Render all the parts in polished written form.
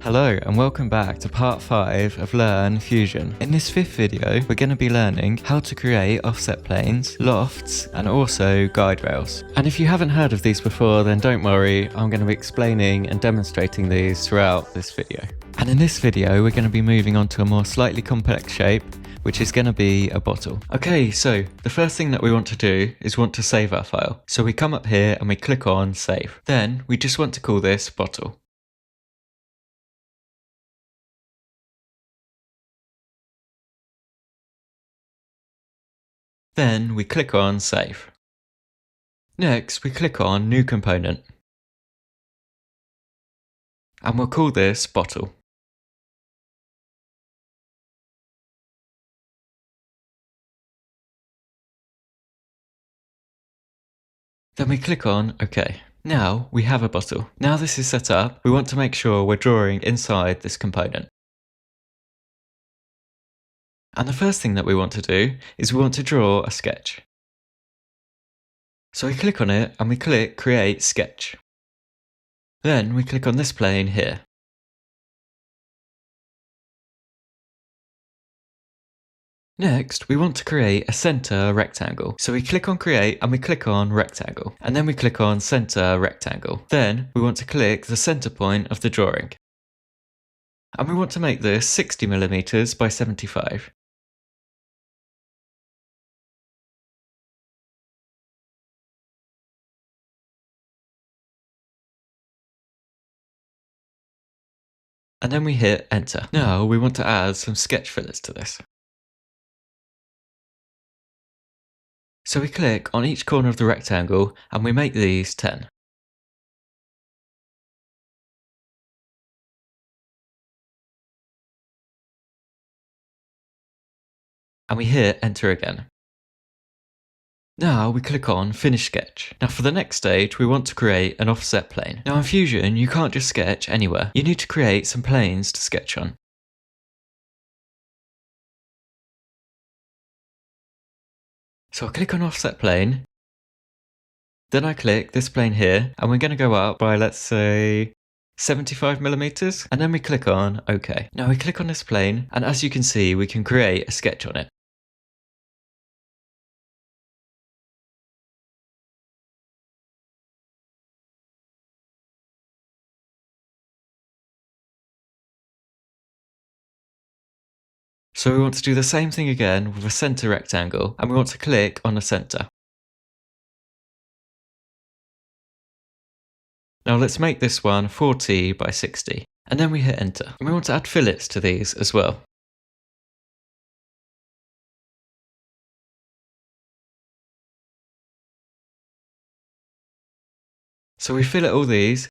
Hello and welcome back to part 5 of Learn Fusion. In this 5th video, we're going to be learning how to create offset planes, lofts, and also guide rails. And if you haven't heard of these before, then don't worry, I'm going to be explaining and demonstrating these throughout this video. And in this video, we're going to be moving on to a more slightly complex shape, which is going to be a bottle. Okay, so the first thing that we want to do is want to save our file. So we come up here and we click on Save. Then we just want to call this bottle. Then we click on Save. Next, we click on New Component. And we'll call this Bottle. Then we click on OK. Now we have a bottle. Now this is set up, we want to make sure we're drawing inside this component. And the first thing that we want to do is we want to draw a sketch. So we click on it and we click Create Sketch. Then we click on this plane here. Next, we want to create a center rectangle. So we click on Create and we click on Rectangle. And then we click on Center Rectangle. Then we want to click the center point of the drawing. And we want to make this 60mm by 75. And then we hit Enter. Now we want to add some sketch fillers to this. So we click on each corner of the rectangle and we make these 10. And we hit Enter again. Now we click on Finish Sketch. Now for the next stage, we want to create an offset plane. Now in Fusion, you can't just sketch anywhere. You need to create some planes to sketch on. So I'll click on Offset Plane. Then I click this plane here, and we're going to go up by, let's say, 75mm. And then we click on OK. Now we click on this plane, and as you can see, we can create a sketch on it. So we want to do the same thing again with a center rectangle, and we want to click on the center. Now let's make this one 40 by 60, and then we hit Enter. And we want to add fillets to these as well. So we fillet all these,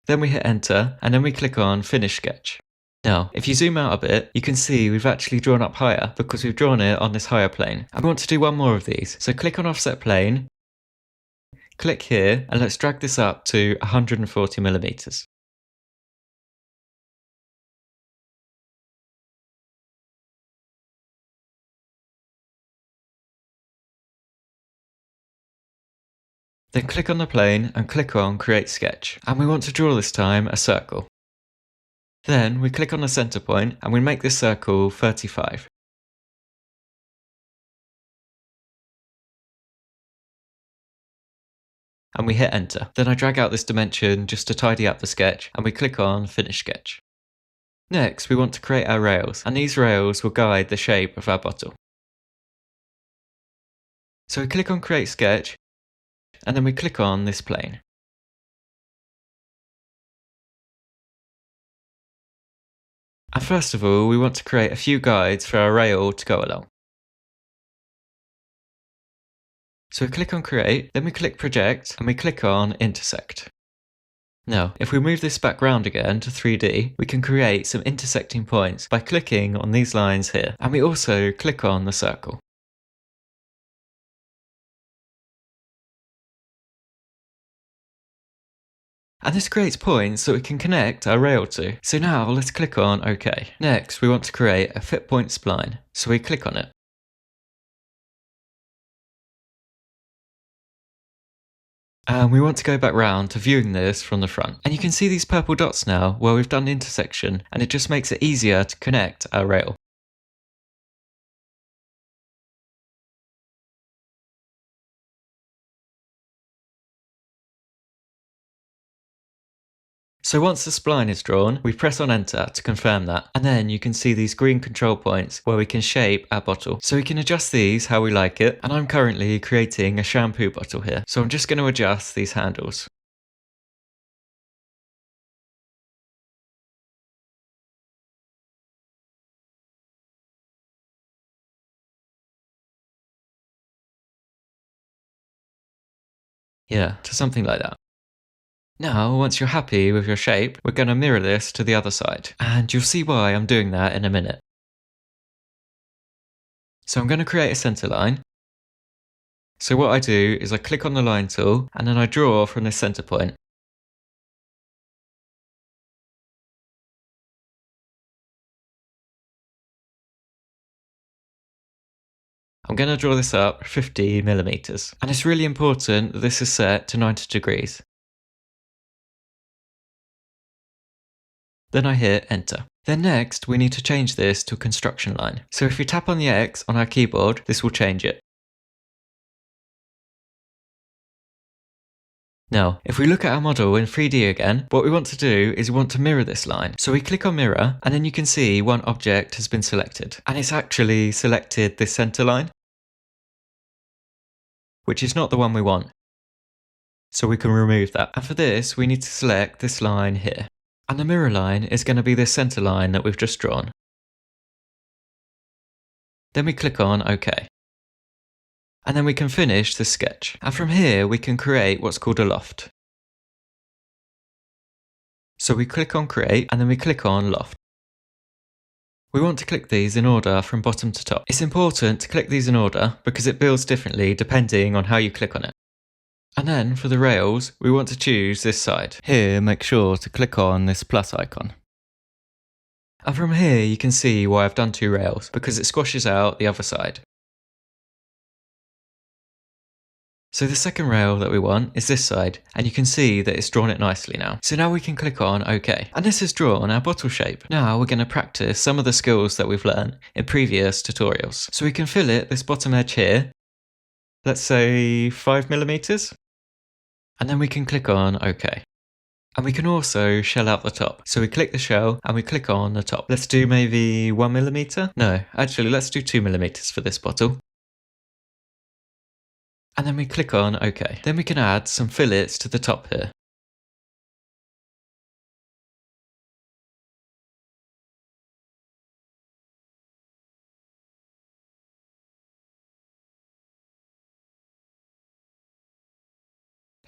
then we hit Enter, and then we click on Finish Sketch. Now, if you zoom out a bit, you can see we've actually drawn up higher because we've drawn it on this higher plane. And we want to do one more of these. So click on Offset Plane, click here, and let's drag this up to 140mm. Then click on the plane and click on Create Sketch. And we want to draw this time a circle. Then we click on the center point and we make this circle 35. And we hit Enter. Then I drag out this dimension just to tidy up the sketch and we click on Finish Sketch. Next, we want to create our rails, and these rails will guide the shape of our bottle. So we click on Create Sketch and then we click on this plane. And first of all, we want to create a few guides for our rail to go along. So we click on Create, then we click Project, and we click on Intersect. Now, if we move this back round again to 3D, we can create some intersecting points by clicking on these lines here. And we also click on the circle. And this creates points that we can connect our rail to. So now let's click on OK. Next, we want to create a fit point spline. So we click on it. And we want to go back round to viewing this from the front. And you can see these purple dots now where we've done the intersection, and it just makes it easier to connect our rail. So once the spline is drawn, we press on enter to confirm that, and then you can see these green control points where we can shape our bottle. So we can adjust these how we like it, and I'm currently creating a shampoo bottle here, so I'm just going to adjust these handles. Yeah, to something like that. Now, once you're happy with your shape, we're going to mirror this to the other side, and you'll see why I'm doing that in a minute. So I'm going to create a center line. So what I do is I click on the line tool, and then I draw from this center point. I'm going to draw this up 50 millimeters, and it's really important that this is set to 90 degrees. Then I hit enter. Then next, we need to change this to a construction line. So if we tap on the X on our keyboard, this will change it. Now, if we look at our model in 3D again, what we want to do is we want to mirror this line. So we click on mirror, and then you can see one object has been selected. And it's actually selected this center line, which is not the one we want. So we can remove that. And for this, we need to select this line here. And the mirror line is going to be this center line that we've just drawn. Then we click on OK. And then we can finish the sketch. And from here, we can create what's called a loft. So we click on create, and then we click on loft. We want to click these in order from bottom to top. It's important to click these in order because it builds differently depending on how you click on it. And then for the rails, we want to choose this side. Here, make sure to click on this plus icon. And from here, you can see why I've done 2 rails, because it squashes out the other side. So the second rail that we want is this side, and you can see that it's drawn it nicely now. So now we can click on OK. And this has drawn our bottle shape. Now we're going to practice some of the skills that we've learned in previous tutorials. So we can fillet this bottom edge here, let's say 5 millimeters. And then we can click on OK. And we can also shell out the top. So we click the shell and we click on the top. Let's do maybe 1 millimeter. No, actually let's do 2 millimeters for this bottle. And then we click on OK. Then we can add some fillets to the top here.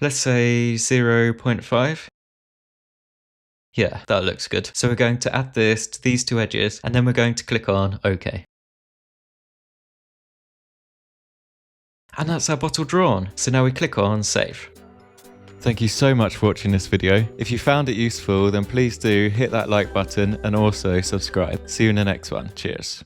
Let's say 0.5. Yeah, that looks good. So we're going to add this to these 2 edges, and then we're going to click on OK. And that's our bottle drawn. So now we click on save. Thank you so much for watching this video. If you found it useful, then please do hit that like button and also subscribe. See you in the next one. Cheers.